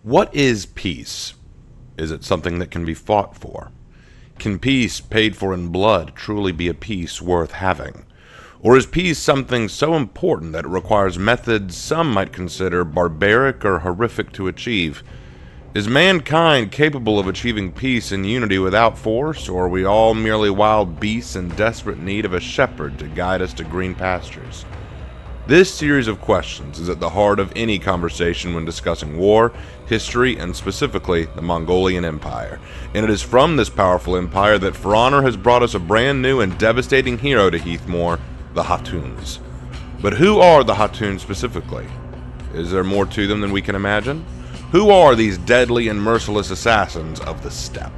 What is peace? Is it something that can be fought for? Can peace paid for in blood truly be a peace worth having? Or is peace something so important that it requires methods some might consider barbaric or horrific to achieve? Is mankind capable of achieving peace and unity without force, or are we all merely wild beasts in desperate need of a shepherd to guide us to green pastures? This series of questions is at the heart of any conversation when discussing war, history, and specifically the Mongolian Empire. And it is from this powerful empire that For Honor has brought us a brand new and devastating hero to Heathmoor, the Khattuns. But who are the Khattuns specifically? Is there more to them than we can imagine? Who are these deadly and merciless assassins of the steppe?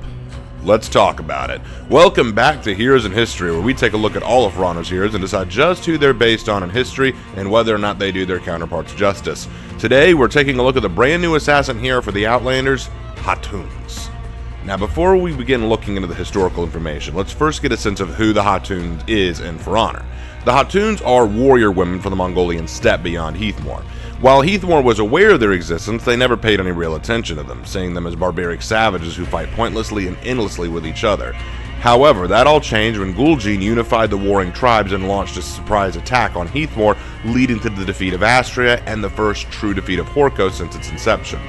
Let's talk about it. Welcome back to Heroes in History, where we take a look at all of For Honor's heroes and decide just who they're based on in history and whether or not they do their counterparts justice. Today, we're taking a look at the brand new assassin hero for the Outlanders, Khattuns. Now, before we begin looking into the historical information, let's first get a sense of who the Khatun is in For Honor. The Khattuns are warrior women from the Mongolian steppe beyond Heathmoor. While Heathmoor was aware of their existence, they never paid any real attention to them, seeing them as barbaric savages who fight pointlessly and endlessly with each other. However, that all changed when Gul'jin unified the warring tribes and launched a surprise attack on Heathmoor, leading to the defeat of Astria and the first true defeat of Horkos since its inception.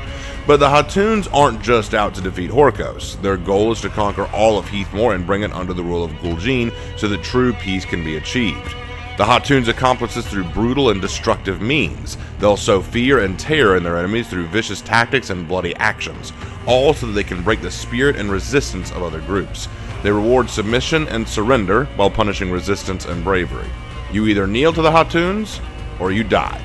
But the Khattuns aren't just out to defeat Horkos. Their goal is to conquer all of Heathmoor and bring it under the rule of Gul'jin so that true peace can be achieved. The Khattuns accomplish this through brutal and destructive means. They'll sow fear and terror in their enemies through vicious tactics and bloody actions, all so that they can break the spirit and resistance of other groups. They reward submission and surrender while punishing resistance and bravery. You either kneel to the Khattuns, or you die.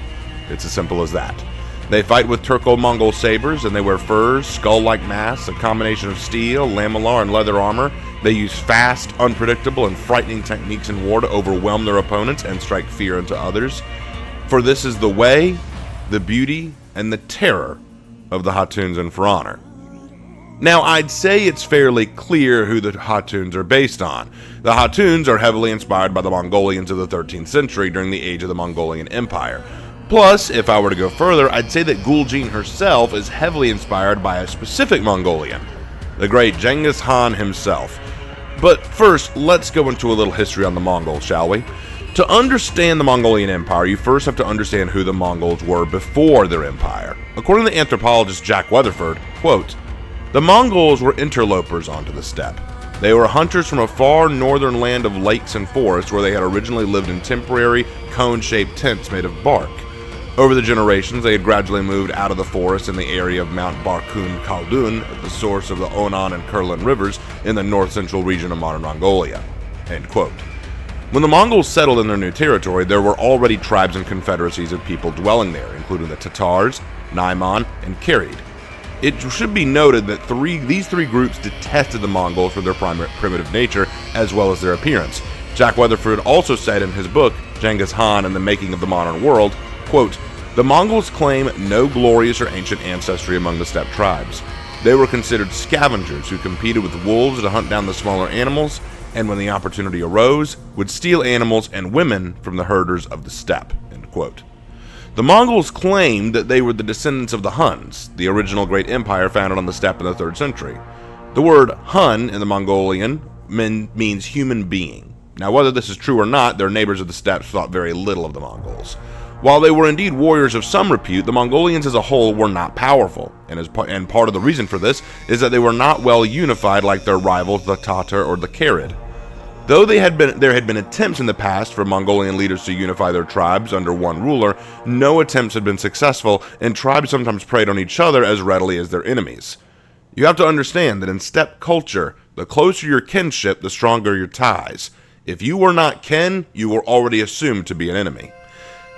It's as simple as that. They fight with Turco-Mongol sabers, and they wear furs, skull-like masks, a combination of steel, lamellar, and leather armor. They use fast, unpredictable, and frightening techniques in war to overwhelm their opponents and strike fear into others. For this is the way, the beauty, and the terror of the Khattuns in For Honor. Now, I'd say it's fairly clear who the Khattuns are based on. The Khattuns are heavily inspired by the Mongolians of the 13th century during the age of the Mongolian Empire. Plus, if I were to go further, I'd say that Gul'jin herself is heavily inspired by a specific Mongolian, the great Genghis Khan himself. But first, let's go into a little history on the Mongols, shall we? To understand the Mongolian Empire, you first have to understand who the Mongols were before their empire. According to the anthropologist Jack Weatherford, quote, "The Mongols were interlopers onto the steppe. They were hunters from a far northern land of lakes and forests where they had originally lived in temporary, cone-shaped tents made of bark. Over the generations, they had gradually moved out of the forest in the area of Mount Barkun Khaldun, at the source of the Onan and Kurlan rivers in the north-central region of modern Mongolia." End quote. When the Mongols settled in their new territory, there were already tribes and confederacies of people dwelling there, including the Tatars, Naiman, and Karid. It should be noted that these three groups detested the Mongols for their primitive nature as well as their appearance. Jack Weatherford also said in his book, Genghis Khan and the Making of the Modern World, quote, "The Mongols claim no glorious or ancient ancestry among the steppe tribes. They were considered scavengers who competed with wolves to hunt down the smaller animals, and when the opportunity arose, would steal animals and women from the herders of the steppe." End quote. The Mongols claimed that they were the descendants of the Huns, the original great empire founded on the steppe in the 3rd century. The word Hun in the Mongolian means human being. Now, whether this is true or not, their neighbors of the steppes thought very little of the Mongols. While they were indeed warriors of some repute, the Mongolians as a whole were not powerful, and part of the reason for this is that they were not well unified like their rivals, the Tatar or the Karid. Though there had been attempts in the past for Mongolian leaders to unify their tribes under one ruler, no attempts had been successful, and tribes sometimes preyed on each other as readily as their enemies. You have to understand that in steppe culture, the closer your kinship, the stronger your ties. If you were not kin, you were already assumed to be an enemy.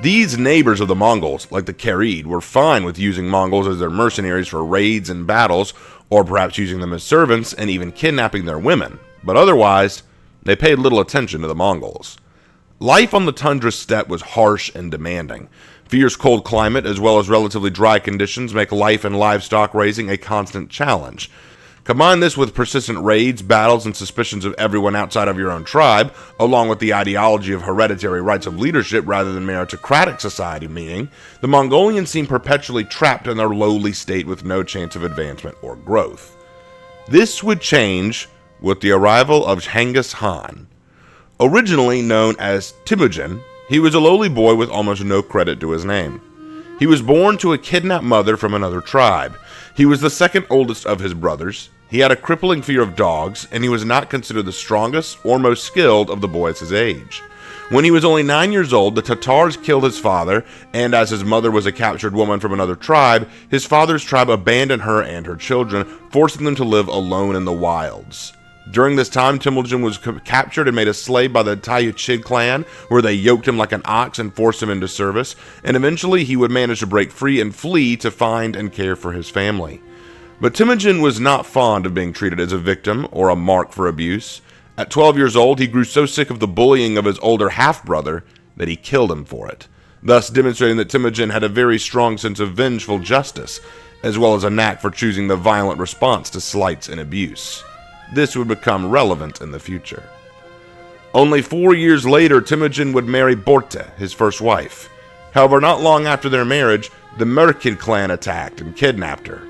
These neighbors of the Mongols, like the Karid, were fine with using Mongols as their mercenaries for raids and battles, or perhaps using them as servants and even kidnapping their women. But otherwise, they paid little attention to the Mongols. Life on the tundra steppe was harsh and demanding. Fierce cold climate as well as relatively dry conditions make life and livestock raising a constant challenge. Combine this with persistent raids, battles, and suspicions of everyone outside of your own tribe, along with the ideology of hereditary rights of leadership rather than meritocratic society, meaning the Mongolians seem perpetually trapped in their lowly state with no chance of advancement or growth. This would change with the arrival of Genghis Khan. Originally known as Temujin, he was a lowly boy with almost no credit to his name. He was born to a kidnapped mother from another tribe. He was the second oldest of his brothers. He had a crippling fear of dogs, and he was not considered the strongest or most skilled of the boys his age. When he was only 9 years old, the Tatars killed his father, and as his mother was a captured woman from another tribe, his father's tribe abandoned her and her children, forcing them to live alone in the wilds. During this time, Temujin was captured and made a slave by the Tayuchid clan, where they yoked him like an ox and forced him into service, and eventually he would manage to break free and flee to find and care for his family. But Temujin was not fond of being treated as a victim or a mark for abuse. At 12 years old, he grew so sick of the bullying of his older half-brother that he killed him for it, thus demonstrating that Temujin had a very strong sense of vengeful justice, as well as a knack for choosing the violent response to slights and abuse. This would become relevant in the future. Only 4 years later, Temujin would marry Borte, his first wife. However, not long after their marriage, the Merkid clan attacked and kidnapped her.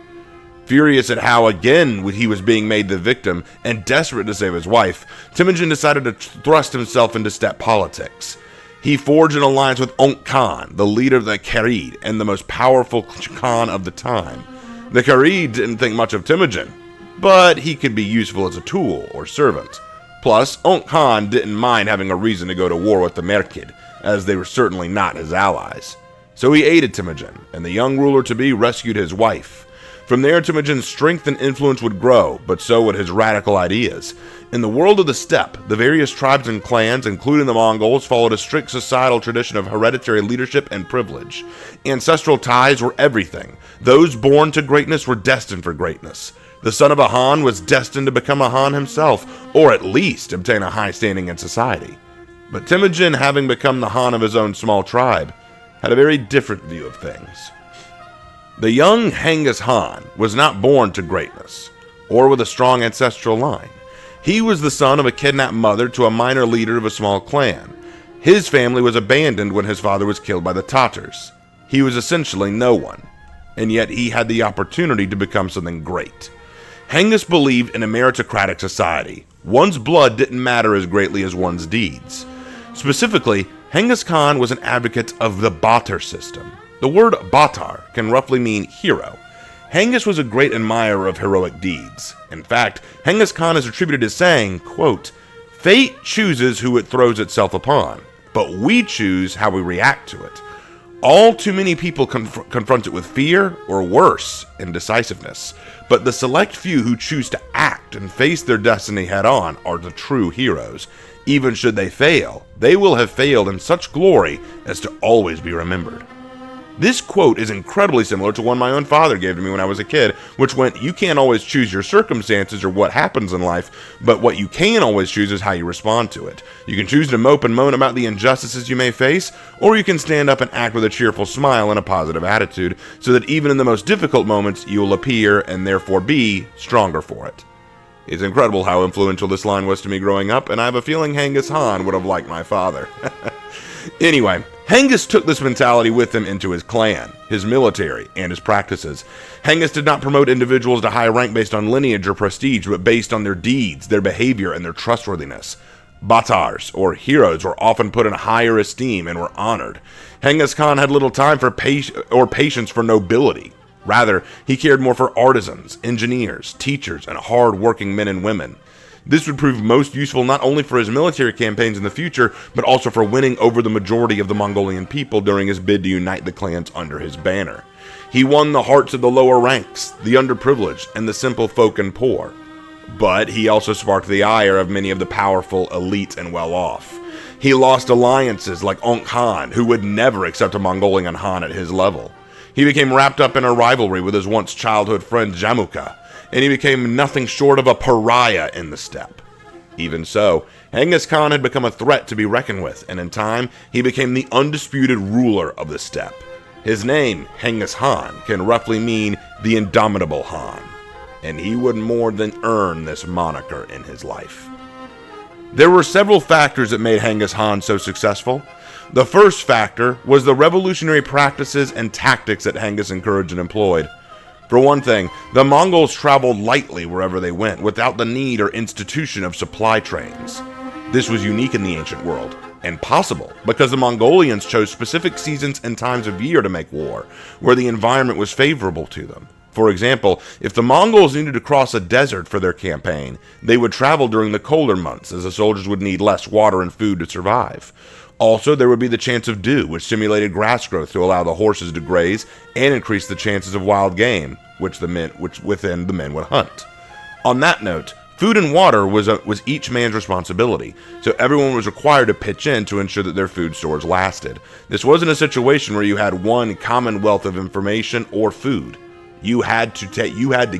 Furious at how again he was being made the victim and desperate to save his wife, Temujin decided to thrust himself into steppe politics. He forged an alliance with Unk Khan, the leader of the Kharid and the most powerful Khan of the time. The Kharid didn't think much of Temujin, but he could be useful as a tool or servant. Plus, Unk Khan didn't mind having a reason to go to war with the Merkid, as they were certainly not his allies. So he aided Temujin, and the young ruler-to-be rescued his wife. From there, Temujin's strength and influence would grow, but so would his radical ideas. In the world of the steppe, the various tribes and clans, including the Mongols, followed a strict societal tradition of hereditary leadership and privilege. Ancestral ties were everything. Those born to greatness were destined for greatness. The son of a Han was destined to become a Han himself, or at least obtain a high standing in society. But Temujin, having become the Han of his own small tribe, had a very different view of things. The young Genghis Khan was not born to greatness, or with a strong ancestral line. He was the son of a kidnapped mother to a minor leader of a small clan. His family was abandoned when his father was killed by the Tatars. He was essentially no one, and yet he had the opportunity to become something great. Genghis believed in a meritocratic society. One's blood didn't matter as greatly as one's deeds. Specifically, Genghis Khan was an advocate of the Batar system. The word Batar can roughly mean hero. Genghis was a great admirer of heroic deeds. In fact, Genghis Khan is attributed as saying, quote, "Fate chooses who it throws itself upon, but we choose how we react to it. All too many people confront it with fear, or worse, indecisiveness. But the select few who choose to act and face their destiny head-on are the true heroes. Even should they fail, they will have failed in such glory as to always be remembered." This quote is incredibly similar to one my own father gave to me when I was a kid, which went, "You can't always choose your circumstances or what happens in life, but what you can always choose is how you respond to it. You can choose to mope and moan about the injustices you may face, or you can stand up and act with a cheerful smile and a positive attitude, so that even in the most difficult moments, you will appear, and therefore be, stronger for it." It's incredible how influential this line was to me growing up, and I have a feeling Genghis Khan would have liked my father. Anyway, Genghis took this mentality with him into his clan, his military, and his practices. Genghis did not promote individuals to high rank based on lineage or prestige, but based on their deeds, their behavior, and their trustworthiness. Batars, or heroes, were often put in higher esteem and were honored. Genghis Khan had little time for patience for nobility. Rather, he cared more for artisans, engineers, teachers, and hard-working men and women. This would prove most useful not only for his military campaigns in the future, but also for winning over the majority of the Mongolian people during his bid to unite the clans under his banner. He won the hearts of the lower ranks, the underprivileged, and the simple folk and poor. But he also sparked the ire of many of the powerful, elite, and well-off. He lost alliances like Unk Khan, who would never accept a Mongolian Han at his level. He became wrapped up in a rivalry with his once childhood friend Jamukha, and he became nothing short of a pariah in the steppe. Even so, Genghis Khan had become a threat to be reckoned with, and in time, he became the undisputed ruler of the steppe. His name, Genghis Khan, can roughly mean the indomitable Han. and he would more than earn this moniker in his life. There were several factors that made Genghis Khan so successful. The first factor was the revolutionary practices and tactics that Genghis encouraged and employed. For one thing, the Mongols traveled lightly wherever they went, without the need or institution of supply trains. This was unique in the ancient world, and possible because the Mongolians chose specific seasons and times of year to make war, where the environment was favorable to them. For example, if the Mongols needed to cross a desert for their campaign, they would travel during the colder months, as the soldiers would need less water and food to survive. Also, there would be the chance of dew, which stimulated grass growth to allow the horses to graze and increase the chances of wild game, which the men would hunt. On that note, food and water was each man's responsibility, so everyone was required to pitch in to ensure that their food stores lasted. This wasn't a situation where you had one commonwealth of information or food. You had to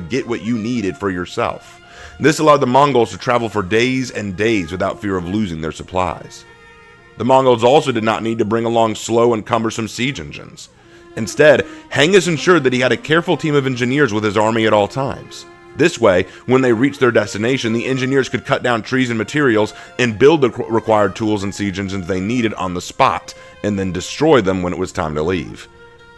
get what you needed for yourself. This allowed the Mongols to travel for days and days without fear of losing their supplies. The Mongols also did not need to bring along slow and cumbersome siege engines. Instead, Genghis ensured that he had a careful team of engineers with his army at all times. This way, when they reached their destination, the engineers could cut down trees and materials and build the required tools and siege engines they needed on the spot, and then destroy them when it was time to leave.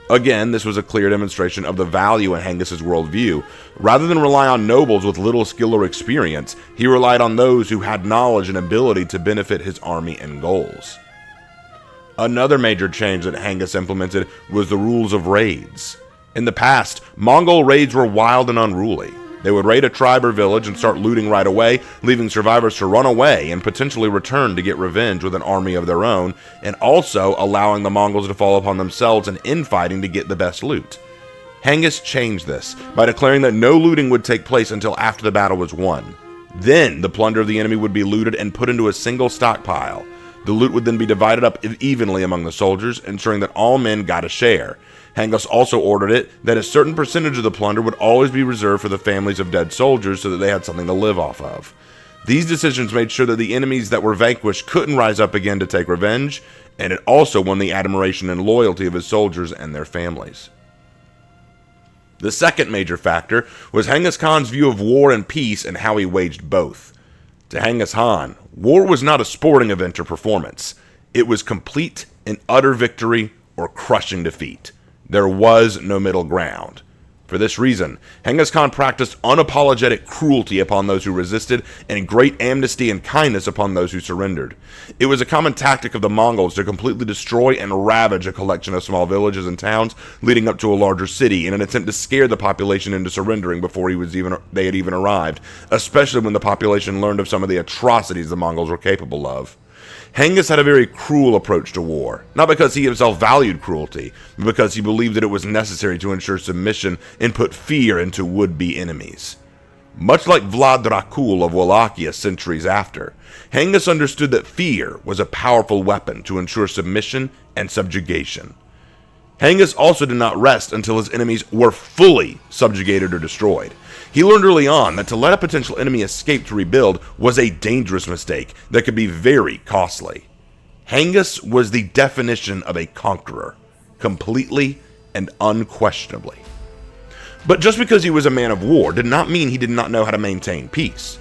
Again, this was a clear demonstration of the value in Genghis' worldview. Rather than rely on nobles with little skill or experience, he relied on those who had knowledge and ability to benefit his army and goals. Another major change that Genghis implemented was the rules of raids. In the past, Mongol raids were wild and unruly. They would raid a tribe or village and start looting right away, leaving survivors to run away and potentially return to get revenge with an army of their own, and also allowing the Mongols to fall upon themselves in infighting to get the best loot. Genghis changed this by declaring that no looting would take place until after the battle was won. Then the plunder of the enemy would be looted and put into a single stockpile. The loot would then be divided up evenly among the soldiers, ensuring that all men got a share. Genghis also ordered it that a certain percentage of the plunder would always be reserved for the families of dead soldiers so that they had something to live off of. These decisions made sure that the enemies that were vanquished couldn't rise up again to take revenge, and it also won the admiration and loyalty of his soldiers and their families. The second major factor was Genghis Khan's view of war and peace and how he waged both. To Genghis Khan, war was not a sporting event or performance. It was complete and utter victory or crushing defeat. There was no middle ground. For this reason, Genghis Khan practiced unapologetic cruelty upon those who resisted and great amnesty and kindness upon those who surrendered. It was a common tactic of the Mongols to completely destroy and ravage a collection of small villages and towns leading up to a larger city in an attempt to scare the population into surrendering before they had even arrived, especially when the population learned of some of the atrocities the Mongols were capable of. Genghis had a very cruel approach to war, not because he himself valued cruelty, but because he believed that it was necessary to ensure submission and put fear into would-be enemies. Much like Vlad Dracul of Wallachia centuries after, Genghis understood that fear was a powerful weapon to ensure submission and subjugation. Genghis also did not rest until his enemies were fully subjugated or destroyed. He learned early on that to let a potential enemy escape to rebuild was a dangerous mistake that could be very costly. Genghis was the definition of a conqueror, completely and unquestionably. But just because he was a man of war did not mean he did not know how to maintain peace.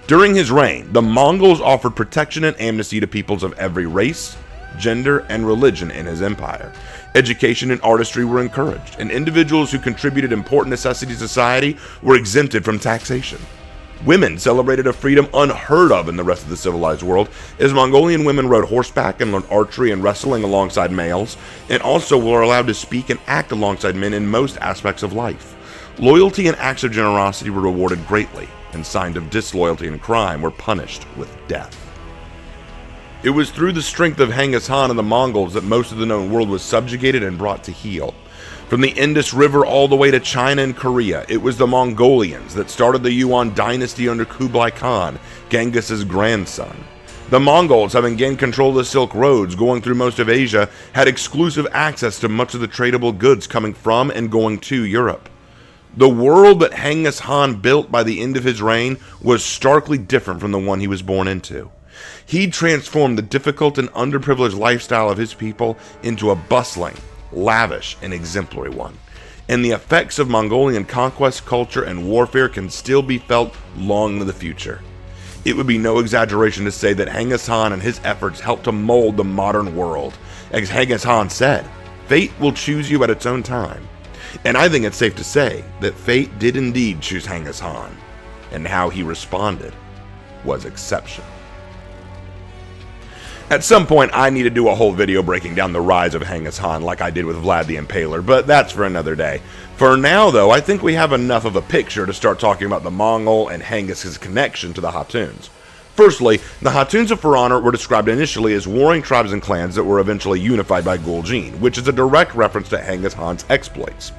During his reign, the Mongols offered protection and amnesty to peoples of every race, gender, and religion in his empire. Education and artistry were encouraged, and individuals who contributed important necessities to society were exempted from taxation. Women celebrated a freedom unheard of in the rest of the civilized world, as Mongolian women rode horseback and learned archery and wrestling alongside males, and also were allowed to speak and act alongside men in most aspects of life. Loyalty and acts of generosity were rewarded greatly, and signs of disloyalty and crime were punished with death. It was through the strength of Genghis Khan and the Mongols that most of the known world was subjugated and brought to heel. From the Indus River all the way to China and Korea, it was the Mongolians that started the Yuan dynasty under Kublai Khan, Genghis' grandson. The Mongols, having gained control of the Silk Roads going through most of Asia, had exclusive access to much of the tradable goods coming from and going to Europe. The world that Genghis Khan built by the end of his reign was starkly different from the one he was born into. He transformed the difficult and underprivileged lifestyle of his people into a bustling, lavish, and exemplary one. and the effects of Mongolian conquest, culture, and warfare can still be felt long into the future. It would be no exaggeration to say that Genghis Khan and his efforts helped to mold the modern world. As Genghis Khan said, fate will choose you at its own time. And I think it's safe to say that fate did indeed choose Genghis Khan, and how he responded was exceptional. At some point, I need to do a whole video breaking down the rise of Genghis Khan like I did with Vlad the Impaler, but that's for another day. For now, though, I think we have enough of a picture to start talking about the Mongol and Genghis' connection to the Khattuns. Firstly, the Khattuns of For Honor were described initially as warring tribes and clans that were eventually unified by Gul'jin, which is a direct reference to Genghis Khan's exploits.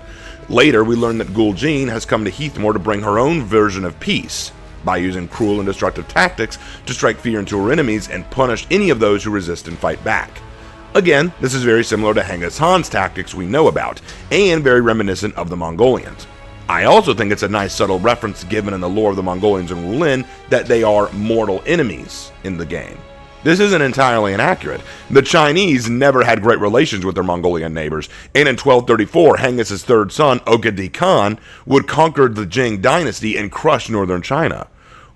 Later, we learn that Gul'jin has come to Heathmore to bring her own version of peace, by using cruel and destructive tactics to strike fear into her enemies and punish any of those who resist and fight back. Again, this is very similar to Genghis Khan's tactics we know about, and very reminiscent of the Mongolians. I also think it's a nice subtle reference given in the lore of the Mongolians and Wulin that they are mortal enemies in the game. This isn't entirely inaccurate. The Chinese never had great relations with their Mongolian neighbors, and in 1234, Genghis' third son, Genghis Khan, would conquer the Jing dynasty and crush northern China.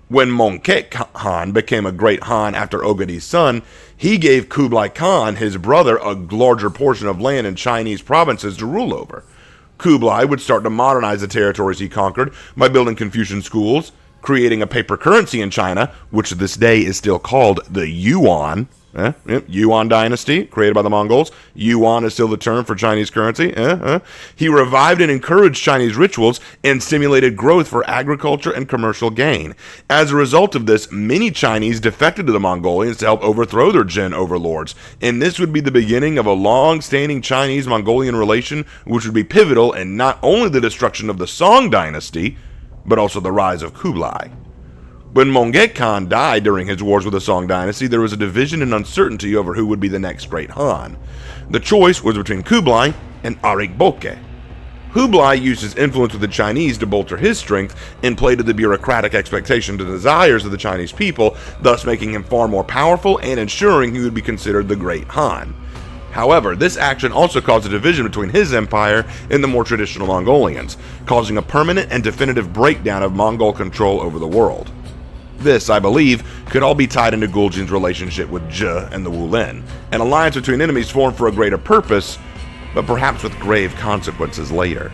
When Mongols Khan became a great Khan after Genghis' son, he gave Kublai Khan, his brother, a larger portion of land in Chinese provinces to rule over. Kublai would start to modernize the territories he conquered by building Confucian schools, creating a paper currency in China, which to this day is still called the Yuan. Yuan dynasty, created by the Mongols. Yuan is still the term for Chinese currency. He revived and encouraged Chinese rituals and stimulated growth for agriculture and commercial gain. As a result of this, many Chinese defected to the Mongolians to help overthrow their Jin overlords, and this would be the beginning of a long-standing Chinese-Mongolian relation, which would be pivotal in not only the destruction of the Song dynasty, but also the rise of Kublai. When Mongols Khan died during his wars with the Song dynasty, there was a division and uncertainty over who would be the next great Han. The choice was between Kublai and Arik Boke. Kublai used his influence with the Chinese to bolster his strength and played to the bureaucratic expectations and desires of the Chinese people, thus making him far more powerful and ensuring he would be considered the great Han. However, this action also caused a division between his empire and the more traditional Mongolians, causing a permanent and definitive breakdown of Mongol control over the world. This, I believe, could all be tied into Gul'jin's relationship with Zhe and the Wulin, an alliance between enemies formed for a greater purpose, but perhaps with grave consequences later.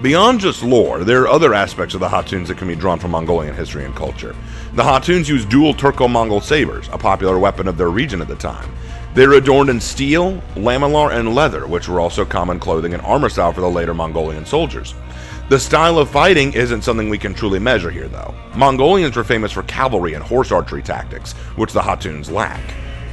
Beyond just lore, there are other aspects of the Khattuns that can be drawn from Mongolian history and culture. The Khattuns used dual Turco-Mongol sabers, a popular weapon of their region at the time. They were adorned in steel, lamellar, and leather, which were also common clothing and armor style for the later Mongolian soldiers. The style of fighting isn't something we can truly measure here, though. Mongolians were famous for cavalry and horse archery tactics, which the Khattuns lack.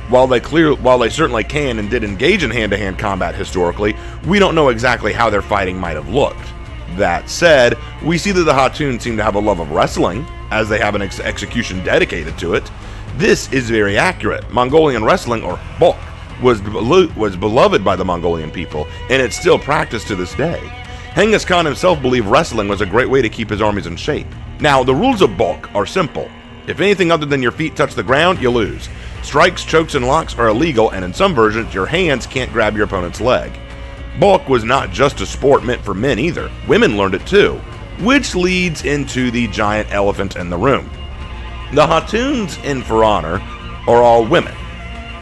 While they certainly can and did engage in hand-to-hand combat historically, we don't know exactly how their fighting might have looked. That said, we see that the Khattuns seem to have a love of wrestling, as they have an execution dedicated to it. This is very accurate. Mongolian wrestling, or bok, was beloved by the Mongolian people, and it's still practiced to this day. Genghis Khan himself believed wrestling was a great way to keep his armies in shape. Now, the rules of bok are simple. If anything other than your feet touch the ground, you lose. Strikes, chokes, and locks are illegal, and in some versions, your hands can't grab your opponent's leg. Bok was not just a sport meant for men either. Women learned it too, which leads into the giant elephant in the room. The Khattuns in For Honor are all women.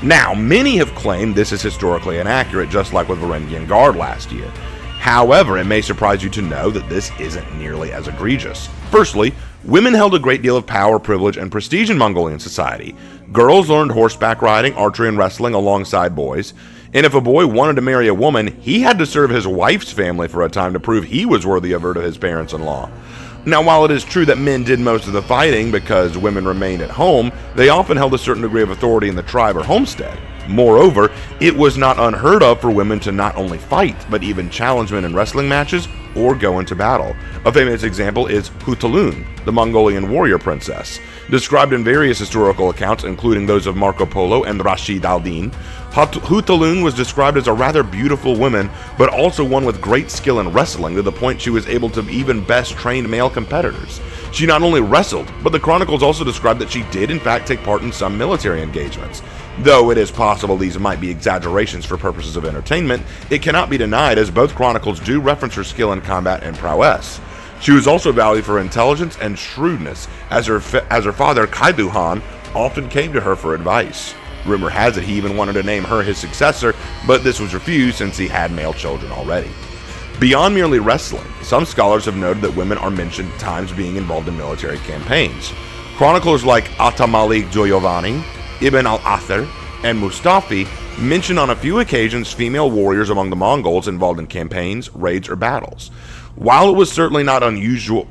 Now, many have claimed this is historically inaccurate, just like with Varangian Guard last year. However, it may surprise you to know that this isn't nearly as egregious. Firstly, women held a great deal of power, privilege, and prestige in Mongolian society. Girls learned horseback riding, archery, and wrestling alongside boys. And if a boy wanted to marry a woman, he had to serve his wife's family for a time to prove he was worthy of her to his parents-in-law. Now, while it is true that men did most of the fighting because women remained at home, they often held a certain degree of authority in the tribe or homestead. Moreover, it was not unheard of for women to not only fight, but even challenge men in wrestling matches or go into battle. A famous example is Hutalun, the Mongolian warrior princess. Described in various historical accounts, including those of Marco Polo and Rashid al-Din, Hutalun was described as a rather beautiful woman, but also one with great skill in wrestling to the point she was able to even best train male competitors. She not only wrestled, but the chronicles also describe that she did in fact take part in some military engagements. Though it is possible these might be exaggerations for purposes of entertainment, it cannot be denied as both chronicles do reference her skill in combat and prowess. She was also valued for intelligence and shrewdness, as her father Khatun Khan often came to her for advice. Rumor has it he even wanted to name her his successor, but this was refused since he had male children already. Beyond merely wrestling, some scholars have noted that women are mentioned at times being involved in military campaigns. Chroniclers like Atamalik Joyovani, Ibn al-Athir, and Mustafi mention on a few occasions female warriors among the Mongols involved in campaigns, raids, or battles. While it was certainly not usual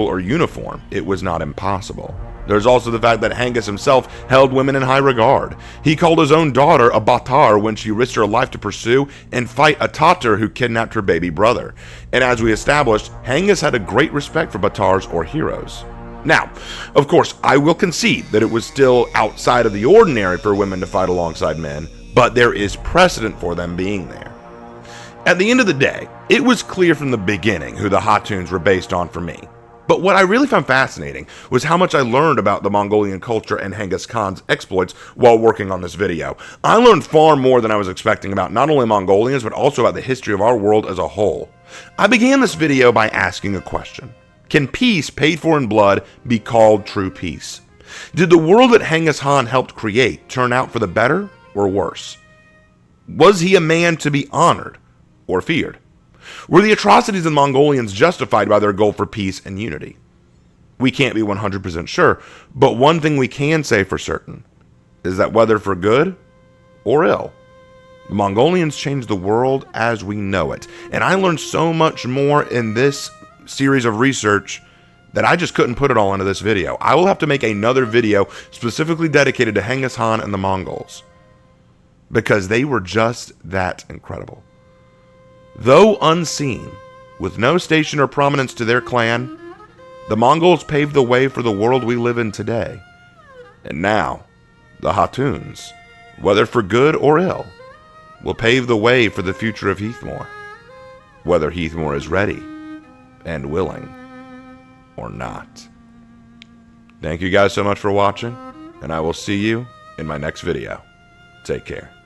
or uniform, it was not impossible. There's also the fact that Genghis himself held women in high regard. He called his own daughter a Batar when she risked her life to pursue and fight a Tatar who kidnapped her baby brother. And as we established, Genghis had a great respect for Batars or heroes. Now, of course, I will concede that it was still outside of the ordinary for women to fight alongside men, but there is precedent for them being there. At the end of the day, it was clear from the beginning who the Khattuns were based on for me. But what I really found fascinating was how much I learned about the Mongolian culture and Genghis Khan's exploits while working on this video. I learned far more than I was expecting about not only Mongolians, but also about the history of our world as a whole. I began this video by asking a question. Can peace paid for in blood be called true peace? Did the world that Genghis Khan helped create turn out for the better or worse? Was he a man to be honored or feared? Were the atrocities of the Mongolians justified by their goal for peace and unity? We can't be 100% sure, but one thing we can say for certain is that whether for good or ill, the Mongolians changed the world as we know it. And I learned so much more in this series of research that I just couldn't put it all into this video. I will have to make another video specifically dedicated to Genghis Khan and the Mongols, because they were just that incredible. Though unseen, with no station or prominence to their clan, the Mongols paved the way for the world we live in today. And now, the Khattuns, whether for good or ill, will pave the way for the future of Heathmore, whether Heathmore is ready and willing or not. Thank you guys so much for watching, and I will see you in my next video. Take care.